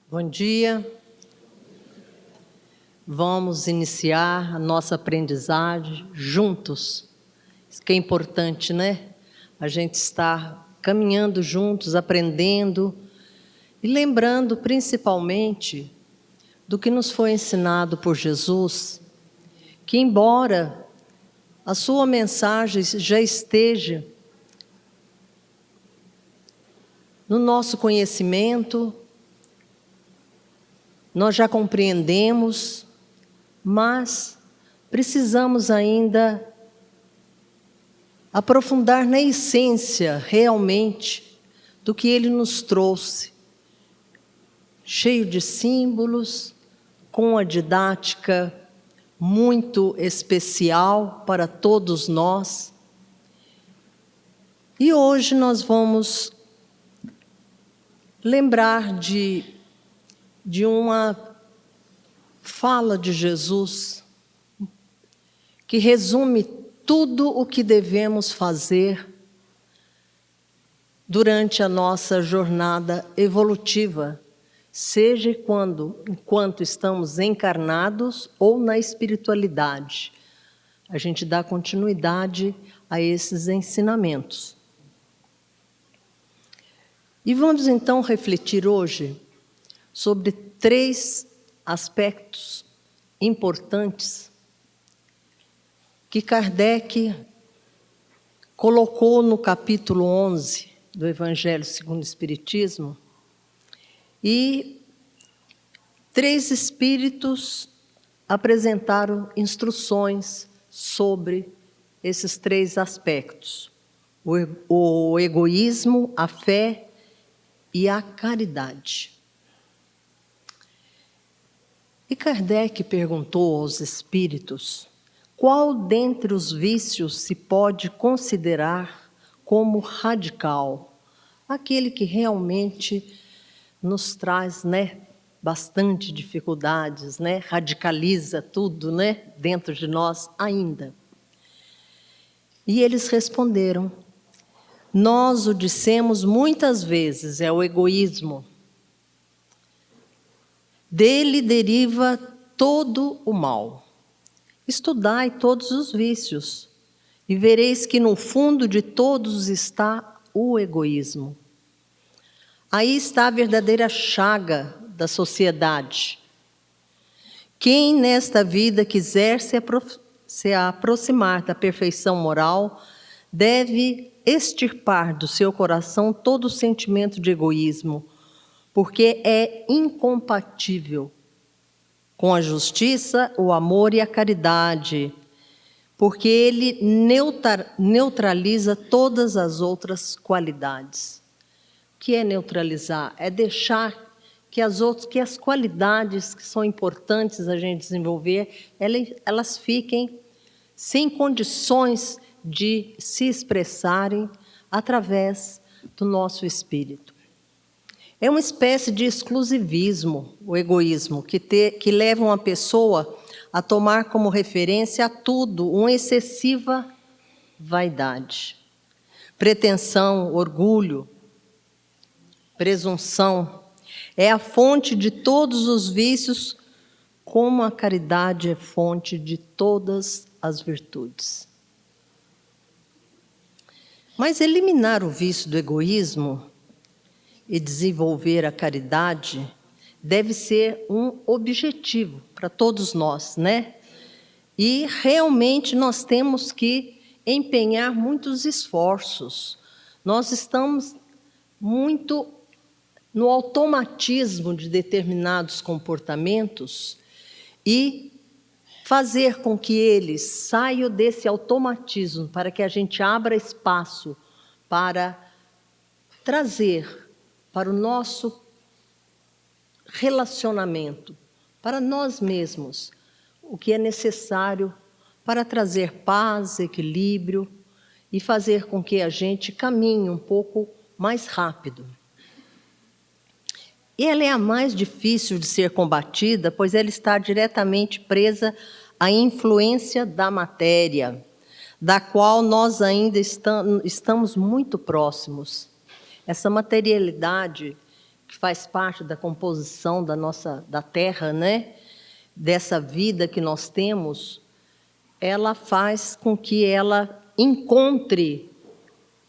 Bom dia. Vamos iniciar a nossa aprendizagem juntos. Isso que é importante, né? A gente estar caminhando juntos, aprendendo e lembrando principalmente do que nos foi ensinado por Jesus, que embora a sua mensagem já esteja no nosso conhecimento, nós já compreendemos, mas precisamos ainda aprofundar na essência realmente do que ele nos trouxe, cheio de símbolos, com a didática muito especial para todos nós. E hoje nós vamos lembrar de uma fala de Jesus que resume tudo o que devemos fazer durante a nossa jornada evolutiva, seja enquanto estamos encarnados ou na espiritualidade. A gente dá continuidade a esses ensinamentos. E vamos então refletir hoje sobre 3 aspectos importantes que Kardec colocou no capítulo 11 do Evangelho segundo o Espiritismo, e 3 espíritos apresentaram instruções sobre esses 3 aspectos: o egoísmo, a fé e a caridade. E Kardec perguntou aos espíritos qual dentre os vícios se pode considerar como radical, aquele que realmente nos traz, bastante dificuldades, radicaliza tudo, dentro de nós ainda. E eles responderam: nós o dissemos muitas vezes, é o egoísmo. Dele deriva todo o mal. Estudai todos os vícios, e vereis que no fundo de todos está o egoísmo. Aí está a verdadeira chaga da sociedade. Quem nesta vida quiser se aproximar da perfeição moral, deve extirpar do seu coração todo o sentimento de egoísmo, porque é incompatível com a justiça, o amor e a caridade, porque ele neutraliza todas as outras qualidades. O que é neutralizar? É deixar que as qualidades que são importantes a gente desenvolver, elas fiquem sem condições de se expressarem através do nosso espírito. É uma espécie de exclusivismo, o egoísmo, que leva uma pessoa a tomar como referência a tudo uma excessiva vaidade, pretensão, orgulho, presunção. É a fonte de todos os vícios, como a caridade é fonte de todas as virtudes. Mas eliminar o vício do egoísmo e desenvolver a caridade deve ser um objetivo para todos nós, E realmente nós temos que empenhar muitos esforços. Nós estamos muito no automatismo de determinados comportamentos e fazer com que eles saiam desse automatismo para que a gente abra espaço para trazer para o nosso relacionamento, para nós mesmos, o que é necessário para trazer paz, equilíbrio e fazer com que a gente caminhe um pouco mais rápido. E ela é a mais difícil de ser combatida, pois ela está diretamente presa à influência da matéria, da qual nós ainda estamos muito próximos. Essa materialidade que faz parte da composição da Terra, né? Dessa vida que nós temos, ela faz com que ela encontre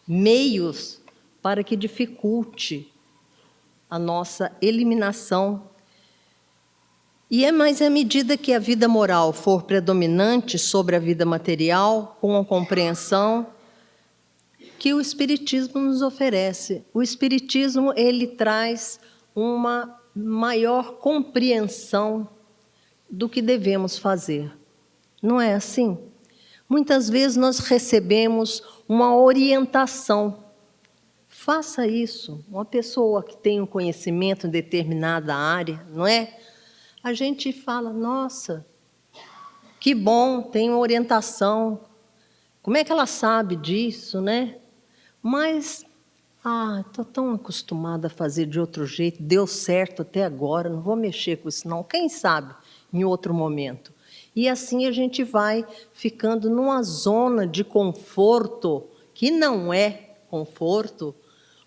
meios para que dificulte a nossa eliminação. Mas à medida que a vida moral for predominante sobre a vida material, com a compreensão que o Espiritismo nos oferece. O Espiritismo, ele traz uma maior compreensão do que devemos fazer. Não é assim? Muitas vezes nós recebemos uma orientação. Faça isso. Uma pessoa que tem um conhecimento em determinada área, não é? A gente fala, nossa, que bom, tem uma orientação. Como é que ela sabe disso, né? Mas, estou tão acostumada a fazer de outro jeito, deu certo até agora, não vou mexer com isso não. Quem sabe em outro momento? E assim a gente vai ficando numa zona de conforto, que não é conforto,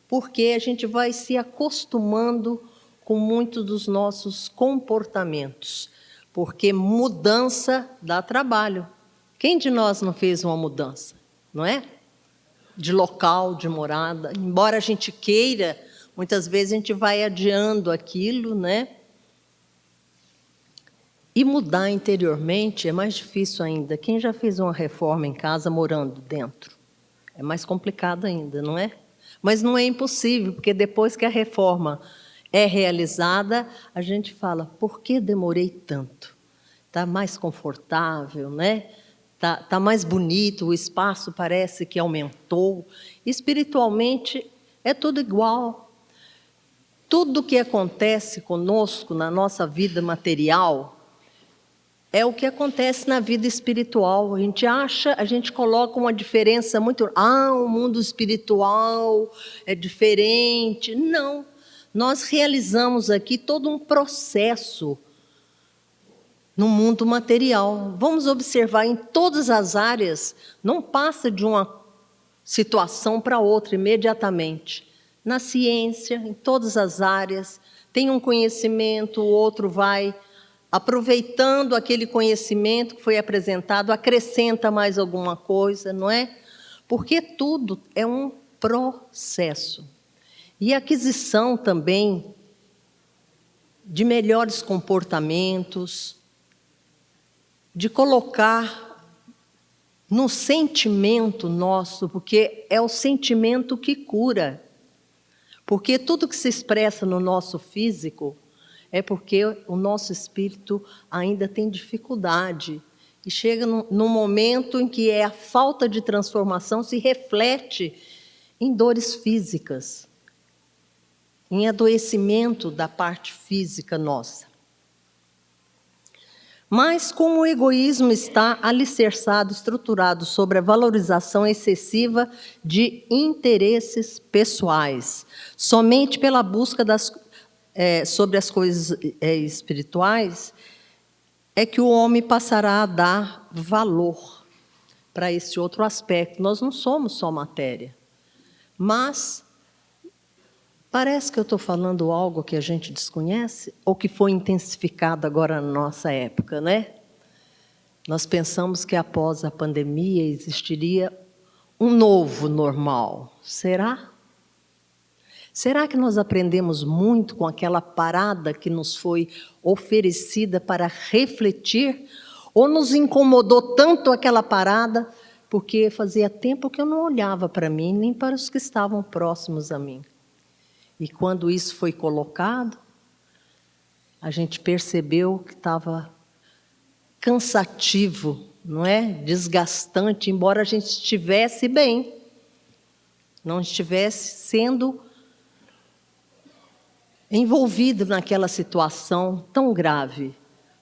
porque a gente vai se acostumando com muitos dos nossos comportamentos, porque mudança dá trabalho. Quem de nós não fez uma mudança, não é? De local, de morada. Embora a gente queira, muitas vezes a gente vai adiando aquilo, né? E mudar interiormente é mais difícil ainda. Quem já fez uma reforma em casa morando dentro? É mais complicado ainda, não é? Mas não é impossível, porque depois que a reforma é realizada, a gente fala, por que demorei tanto? Está mais confortável, né? Tá mais bonito, o espaço parece que aumentou. Espiritualmente, é tudo igual. Tudo que acontece conosco na nossa vida material é o que acontece na vida espiritual. A gente coloca uma diferença muito... o mundo espiritual é diferente. Não. Nós realizamos aqui todo um processo no mundo material. Vamos observar em todas as áreas, não passa de uma situação para outra imediatamente. Na ciência, em todas as áreas, tem um conhecimento, o outro vai aproveitando aquele conhecimento que foi apresentado, acrescenta mais alguma coisa, não é? Porque tudo é um processo. E a aquisição também de melhores comportamentos, de colocar no sentimento nosso, porque é o sentimento que cura. Porque tudo que se expressa no nosso físico é porque o nosso espírito ainda tem dificuldade. E chega num momento em que a falta de transformação se reflete em dores físicas, em adoecimento da parte física nossa. Mas como o egoísmo está alicerçado, estruturado sobre a valorização excessiva de interesses pessoais, somente pela busca sobre as coisas espirituais, é que o homem passará a dar valor para esse outro aspecto. Nós não somos só matéria, mas... Parece que eu estou falando algo que a gente desconhece ou que foi intensificado agora na nossa época, né? Nós pensamos que após a pandemia existiria um novo normal. Será? Será que nós aprendemos muito com aquela parada que nos foi oferecida para refletir? Ou nos incomodou tanto aquela parada, porque fazia tempo que eu não olhava para mim, nem para os que estavam próximos a mim. E quando isso foi colocado, a gente percebeu que estava cansativo, não é? Desgastante, embora a gente estivesse bem, não estivesse sendo envolvido naquela situação tão grave.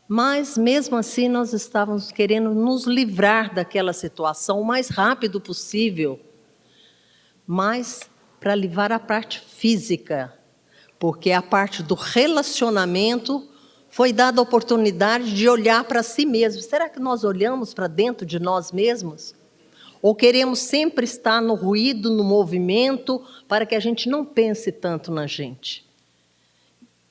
Mas, mesmo assim, nós estávamos querendo nos livrar daquela situação o mais rápido possível, mas para livrar a parte física, porque a parte do relacionamento foi dada a oportunidade de olhar para si mesmo. Será que nós olhamos para dentro de nós mesmos? Ou queremos sempre estar no ruído, no movimento, para que a gente não pense tanto na gente?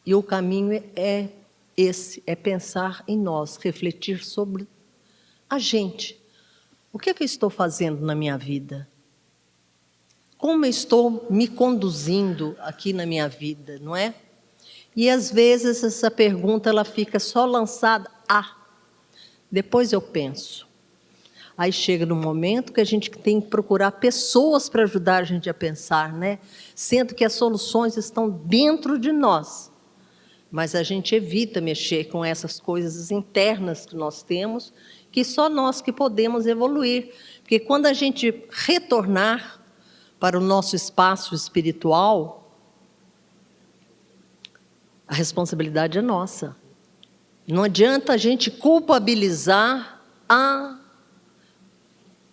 E o caminho é esse, é pensar em nós, refletir sobre a gente. O que é que eu estou fazendo na minha vida? Como eu estou me conduzindo aqui na minha vida, não é? E às vezes essa pergunta ela fica só lançada, depois eu penso. Aí chega no momento que a gente tem que procurar pessoas para ajudar a gente a pensar, né? Sendo que as soluções estão dentro de nós. Mas a gente evita mexer com essas coisas internas que nós temos, que só nós que podemos evoluir. Porque quando a gente retornar para o nosso espaço espiritual, a responsabilidade é nossa. Não adianta a gente culpabilizar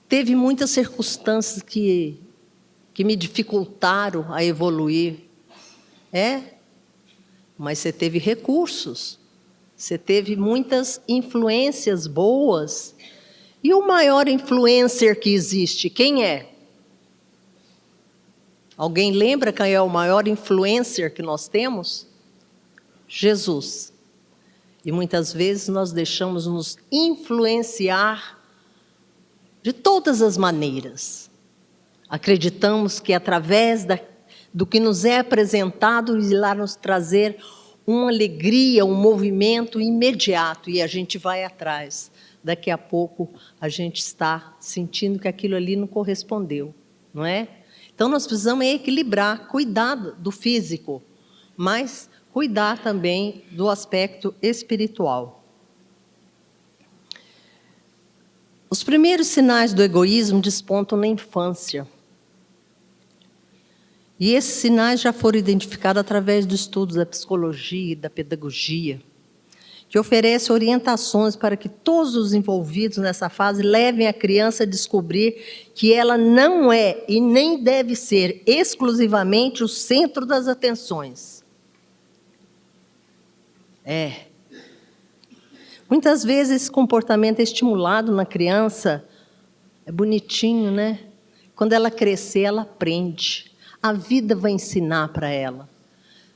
Teve muitas circunstâncias que me dificultaram a evoluir. Mas você teve recursos, você teve muitas influências boas. E o maior influencer que existe, quem é? Alguém lembra quem é o maior influencer que nós temos? Jesus. E muitas vezes nós deixamos nos influenciar de todas as maneiras. Acreditamos que através do que nos é apresentado, irá nos trazer uma alegria, um movimento imediato, e a gente vai atrás. Daqui a pouco a gente está sentindo que aquilo ali não correspondeu, não é? Então nós precisamos equilibrar, cuidar do físico, mas cuidar também do aspecto espiritual. Os primeiros sinais do egoísmo despontam na infância. E esses sinais já foram identificados através do estudo da psicologia e da pedagogia, que oferece orientações para que todos os envolvidos nessa fase levem a criança a descobrir que ela não é e nem deve ser exclusivamente o centro das atenções. Muitas vezes esse comportamento é estimulado na criança, é bonitinho, né? Quando ela crescer, ela aprende. A vida vai ensinar para ela.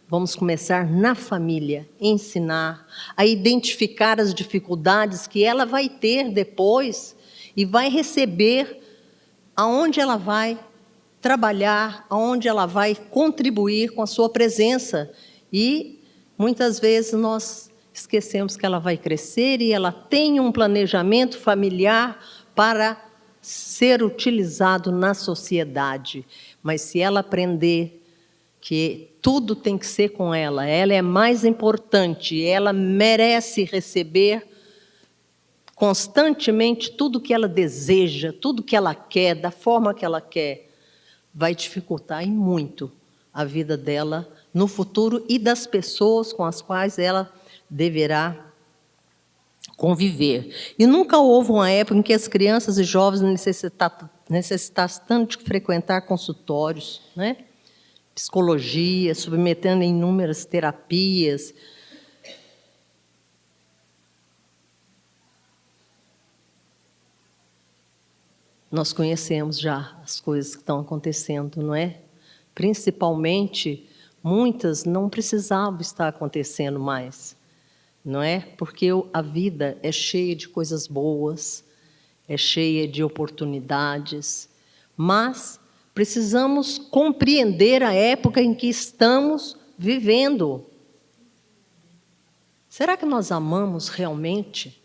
Vamos começar na família, ensinar a identificar as dificuldades que ela vai ter depois e vai receber aonde ela vai trabalhar, aonde ela vai contribuir com a sua presença. E muitas vezes nós esquecemos que ela vai crescer e ela tem um planejamento familiar para ser utilizado na sociedade. Mas se ela aprender que tudo tem que ser com ela é mais importante, ela merece receber constantemente tudo que ela deseja, tudo que ela quer, da forma que ela quer, vai dificultar e muito a vida dela no futuro e das pessoas com as quais ela deverá conviver. E nunca houve uma época em que as crianças e jovens necessitassem tanto de frequentar consultórios, né? Psicologia, submetendo a inúmeras terapias. Nós conhecemos já as coisas que estão acontecendo, não é? Principalmente, muitas não precisavam estar acontecendo mais, não é? Porque a vida é cheia de coisas boas, é cheia de oportunidades, mas precisamos compreender a época em que estamos vivendo. Será que nós amamos realmente?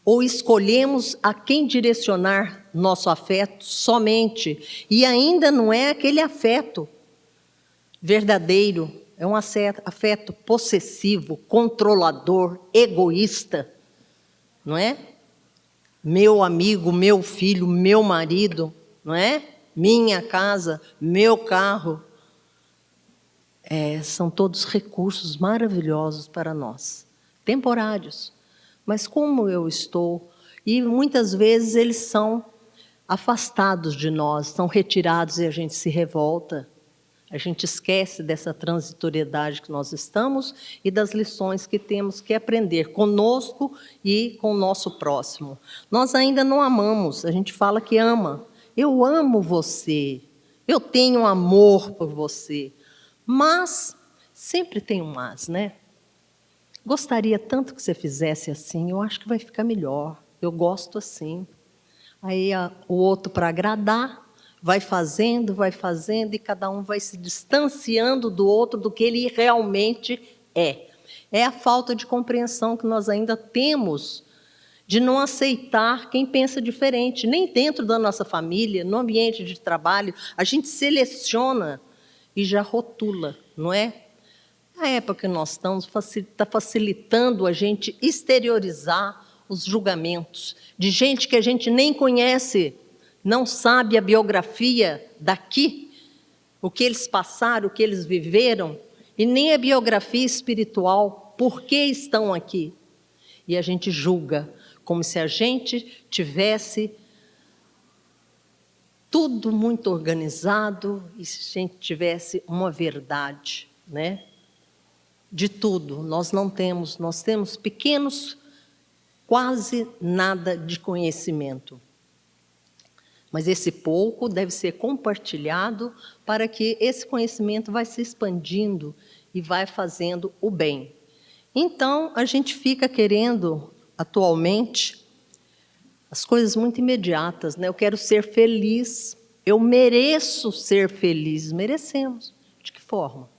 Ou escolhemos a quem direcionar nosso afeto somente? E ainda não é aquele afeto verdadeiro, é um afeto possessivo, controlador, egoísta, não é? Meu amigo, meu filho, meu marido, não é? Minha casa, meu carro. São todos recursos maravilhosos para nós, temporários. Mas como eu estou... E muitas vezes eles são afastados de nós, são retirados e a gente se revolta. A gente esquece dessa transitoriedade que nós estamos e das lições que temos que aprender conosco e com o nosso próximo. Nós ainda não amamos, a gente fala que ama. Eu amo você, eu tenho amor por você. Mas, Sempre tem um mas, né? Gostaria tanto que você fizesse assim, eu acho que vai ficar melhor. Eu gosto assim. Aí o outro, para agradar, vai fazendo, e cada um vai se distanciando do outro do que ele realmente é. É a falta de compreensão que nós ainda temos de não aceitar quem pensa diferente. Nem dentro da nossa família, no ambiente de trabalho, a gente seleciona e já rotula, não é? A época que nós estamos está facilitando a gente exteriorizar os julgamentos de gente que a gente nem conhece, não sabe a biografia daqui, o que eles passaram, o que eles viveram, e nem a biografia espiritual, por que estão aqui. E a gente julga, como se a gente tivesse tudo muito organizado e se a gente tivesse uma verdade, né? De tudo, nós não temos, nós temos pequenos, quase nada de conhecimento. Mas esse pouco deve ser compartilhado para que esse conhecimento vai se expandindo e vai fazendo o bem. Então, a gente fica querendo, atualmente, as coisas muito imediatas, né? Eu quero ser feliz, eu mereço ser feliz. Merecemos. De que forma?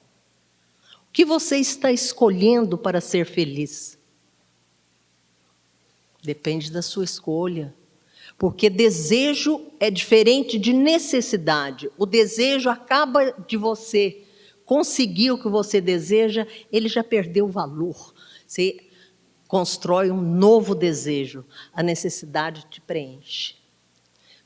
O que você está escolhendo para ser feliz? Depende da sua escolha. Porque desejo é diferente de necessidade. O desejo acaba de você conseguir o que você deseja, ele já perdeu o valor. Você constrói um novo desejo. A necessidade te preenche.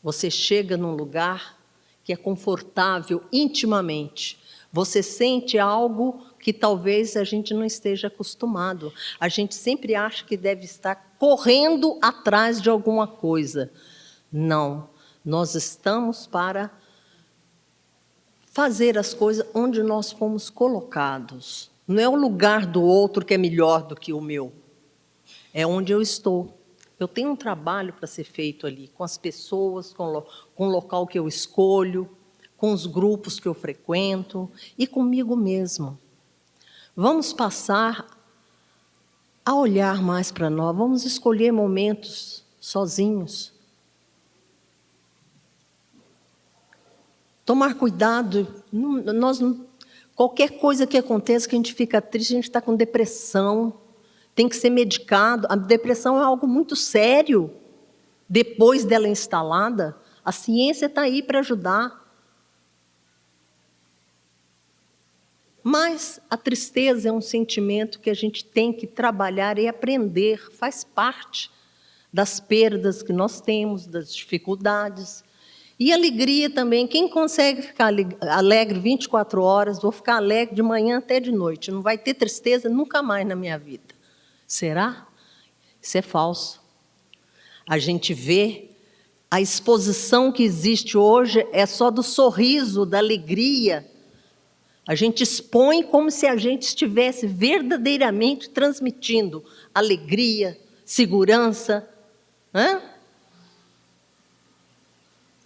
Você chega num lugar que é confortável intimamente. Você sente algo que talvez a gente não esteja acostumado. A gente sempre acha que deve estar correndo atrás de alguma coisa. Não, nós estamos para fazer as coisas onde nós fomos colocados. Não é o lugar do outro que é melhor do que o meu. É onde eu estou. Eu tenho um trabalho para ser feito ali, com as pessoas, com o local que eu escolho, com os grupos que eu frequento e comigo mesmo. Vamos passar a olhar mais para nós, vamos escolher momentos sozinhos. Tomar cuidado, qualquer coisa que aconteça que a gente fica triste, a gente está com depressão, tem que ser medicado. A depressão é algo muito sério. Depois dela instalada, a ciência está aí para ajudar. Mas a tristeza é um sentimento que a gente tem que trabalhar e aprender, faz parte das perdas que nós temos, das dificuldades. E alegria também, quem consegue ficar alegre 24 horas, vou ficar alegre de manhã até de noite, não vai ter tristeza nunca mais na minha vida. Será? Isso é falso. A gente vê, a exposição que existe hoje é só do sorriso, da alegria. A gente expõe como se a gente estivesse verdadeiramente transmitindo alegria, segurança.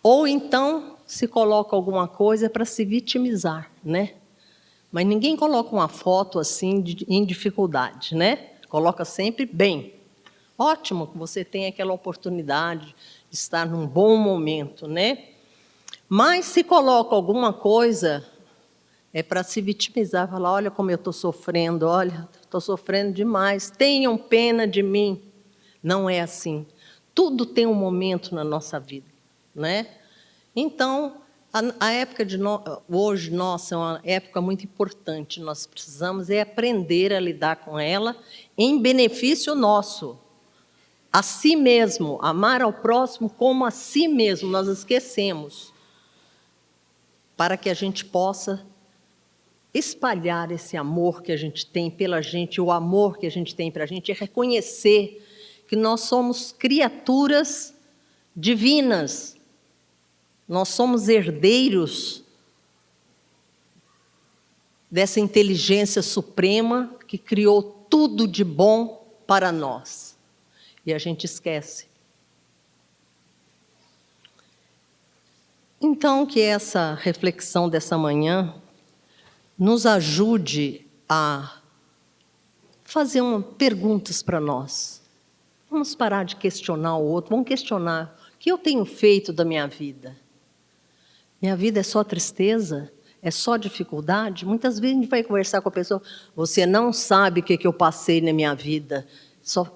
Ou então se coloca alguma coisa para se vitimizar, né? Mas ninguém coloca uma foto assim em dificuldade, né? Coloca sempre bem. Ótimo que você tenha aquela oportunidade de estar num bom momento, né? Mas se coloca alguma coisa, é para se vitimizar, falar, olha como eu estou sofrendo, olha, estou sofrendo demais, tenham pena de mim. Não é assim. Tudo tem um momento na nossa vida, né? Então, a época de hoje, nossa, é uma época muito importante. Nós precisamos aprender a lidar com ela em benefício nosso. A si mesmo, amar ao próximo como a si mesmo, nós esquecemos. Para que a gente possa espalhar esse amor que a gente tem pela gente, o amor que a gente tem para a gente, é reconhecer que nós somos criaturas divinas. Nós somos herdeiros dessa inteligência suprema que criou tudo de bom para nós. E a gente esquece. Então, que essa reflexão dessa manhã nos ajude a fazer perguntas para nós. Vamos parar de questionar o outro, vamos questionar o que eu tenho feito da minha vida. Minha vida é só tristeza? É só dificuldade? Muitas vezes a gente vai conversar com a pessoa, você não sabe o que eu passei na minha vida.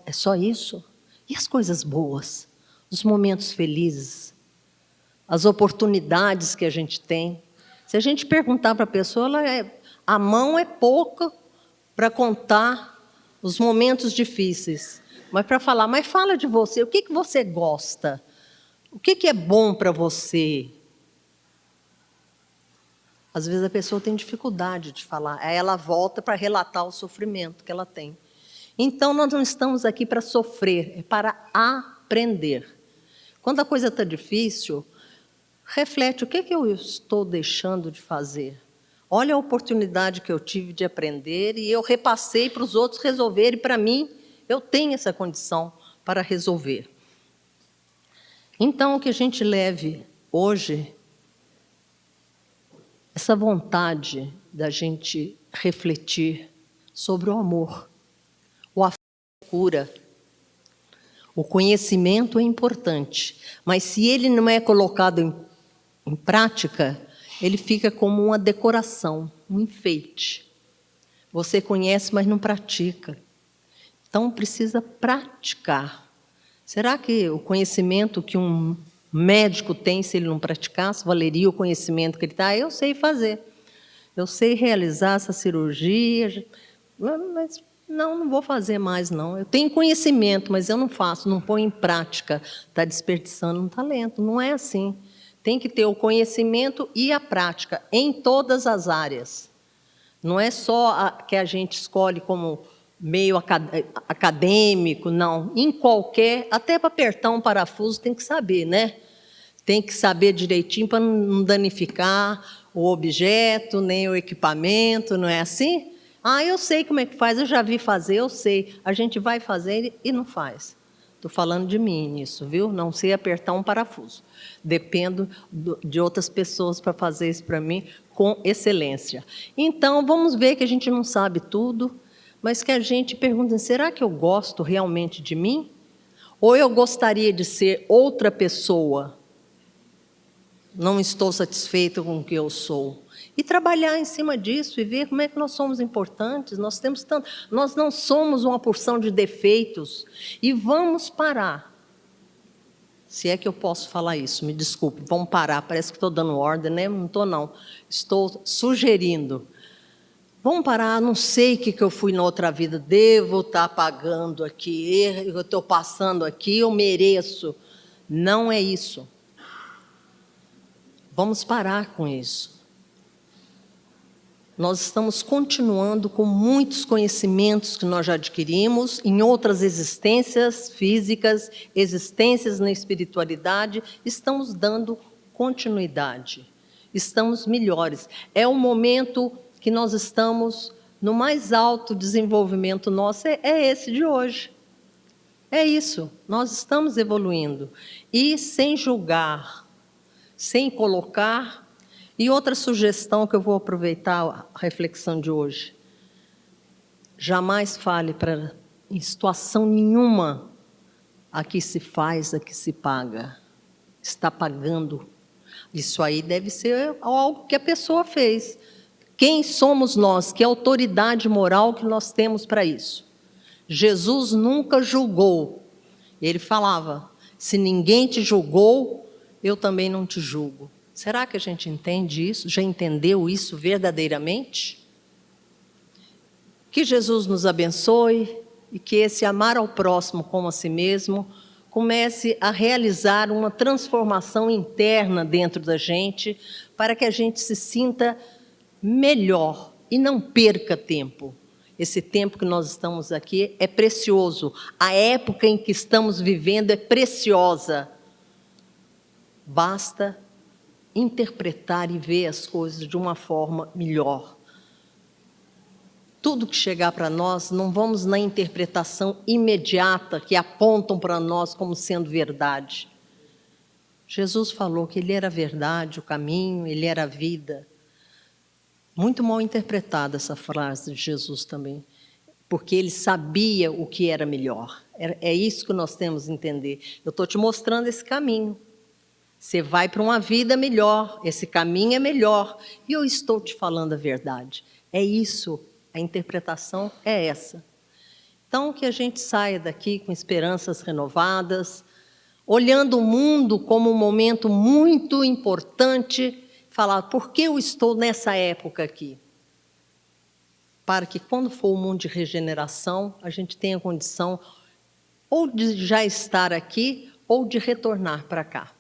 É só isso? E as coisas boas? Os momentos felizes? As oportunidades que a gente tem? Se a gente perguntar para a pessoa, a mão é pouca para contar os momentos difíceis. Mas para falar, mas fala de você, o que você gosta? O que é bom para você? Às vezes a pessoa tem dificuldade de falar, aí ela volta para relatar o sofrimento que ela tem. Então, nós não estamos aqui para sofrer, é para aprender. Quando a coisa está difícil, reflete o que eu estou deixando de fazer. Olha a oportunidade que eu tive de aprender e eu repassei para os outros resolverem, e para mim, eu tenho essa condição para resolver. Então, que a gente leve hoje essa vontade da gente refletir sobre o amor. O afeto cura. O conhecimento é importante, mas se ele não é colocado em prática, ele fica como uma decoração, um enfeite. Você conhece, mas não pratica. Então, precisa praticar. Será que o conhecimento que um médico tem, se ele não praticasse, valeria o conhecimento que ele está? Eu sei fazer. Eu sei realizar essa cirurgia, mas não vou fazer mais, não. Eu tenho conhecimento, mas eu não faço, não ponho em prática. Está desperdiçando um talento. Não é assim. Tem que ter o conhecimento e a prática em todas as áreas. Não é só que a gente escolhe como meio acadêmico, não. Em qualquer, até para apertar um parafuso tem que saber, né? Tem que saber direitinho para não danificar o objeto, nem o equipamento, não é assim? Eu sei como é que faz, eu já vi fazer, eu sei. A gente vai fazer e não faz. Estou falando de mim nisso, viu? Não sei apertar um parafuso. Dependo de outras pessoas para fazer isso para mim com excelência. Então, vamos ver que a gente não sabe tudo, mas que a gente pergunta, será que eu gosto realmente de mim? Ou eu gostaria de ser outra pessoa? Não estou satisfeito com o que eu sou. E trabalhar em cima disso e ver como é que nós somos importantes. Nós não somos uma porção de defeitos. E vamos parar. Se é que eu posso falar isso, me desculpe, vamos parar. Parece que estou dando ordem, né? Não estou, não. Estou sugerindo. Vamos parar, não sei o que eu fui na outra vida, devo estar pagando aqui, eu estou passando aqui, eu mereço. Não é isso. Vamos parar com isso. Nós estamos continuando com muitos conhecimentos que nós já adquirimos em outras existências físicas, existências na espiritualidade, estamos dando continuidade, estamos melhores. É o momento que nós estamos no mais alto desenvolvimento nosso, é esse de hoje. É isso, nós estamos evoluindo. E sem julgar, sem colocar. E outra sugestão que eu vou aproveitar a reflexão de hoje. Jamais fale em situação nenhuma, aqui se faz, aqui se paga. Está pagando. Isso aí deve ser algo que a pessoa fez. Quem somos nós? Que autoridade moral que nós temos para isso? Jesus nunca julgou. Ele falava, se ninguém te julgou, eu também não te julgo. Será que a gente entende isso? Já entendeu isso verdadeiramente? Que Jesus nos abençoe e que esse amar ao próximo como a si mesmo comece a realizar uma transformação interna dentro da gente para que a gente se sinta melhor e não perca tempo. Esse tempo que nós estamos aqui é precioso. A época em que estamos vivendo é preciosa. Basta interpretar e ver as coisas de uma forma melhor. Tudo que chegar para nós, não vamos na interpretação imediata que apontam para nós como sendo verdade. Jesus falou que Ele era a verdade, o caminho, Ele era a vida. Muito mal interpretada essa frase de Jesus também, porque ele sabia o que era melhor. É isso que nós temos que entender. Eu estou te mostrando esse caminho. Você vai para uma vida melhor, esse caminho é melhor, e eu estou te falando a verdade. É isso, a interpretação é essa. Então, que a gente saia daqui com esperanças renovadas, olhando o mundo como um momento muito importante, falar, por que eu estou nessa época aqui? Para que quando for o mundo de regeneração, a gente tenha condição ou de já estar aqui, ou de retornar para cá.